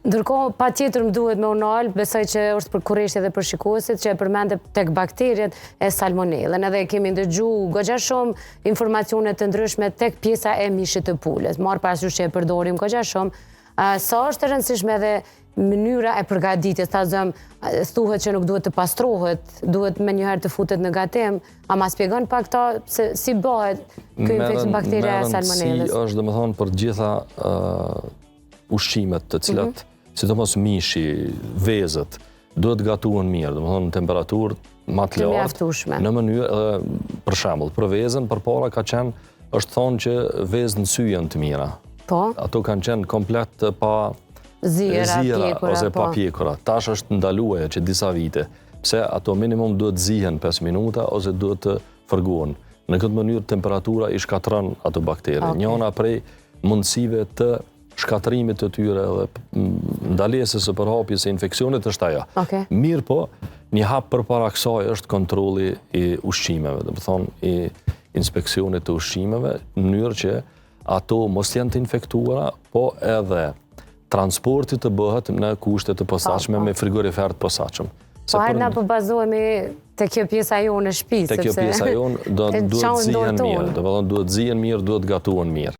Ndërkohë, pa tjetër më duhet me unalë, besoj që është për kurreshtje dhe për shikuesit, që e përmende tek bakteriet e salmonellën. Edhe kemi ndëgju goxha shumë informacione të ndryshme tek pjesa e mishit të pulës. Marr parasysh që e përdorim goxha shumë. Sa është e rëndësishme edhe mënyra e përgatitjes, thuhet që nuk duhet të pastrohet, duhet me njëherë të futet në gatim, ama shpjegon pak këta se si bëhet ky infekcion bakteria e salmonellës. Si është domethënë për gjitha ushqimet të cilat, sidomos mishi, vezët, duhet gatuan mirë, domethënë në temperaturë më të lartë, në mënyrë, për shembull, për vezën përpara ka qenë, është thonë që vezë në sy janë të mira. Po. Ato kanë qenë komplet pa zira ose pa pjekura. Tash është ndaluar që disa vite, pse ato minimum duhet zihen 5 minuta ose duhet të fërgohen. Në këtë mënyrë temperatura i shkatron ato baktere. Njëna prej mundësive të shkatrimit të tyre dhe ndalesës së përhapjes së infeksionit është ajo. Mirë po, një hap përpara kësaj është kontrolli i ushqimeve, domethënë i inspeksionit të ushqimeve, në mënyrë që ato mos janë të infektuara, po edhe transporti të bëhet në kushte të posaçme me frigorifer të posaçëm. Po hajde na përbazohemi te kjo pjesa jonë e shtëpisë. Te kjo pjesa jonë duhet zihen mirë, duhet zihen mirë, duhet gatuan mirë.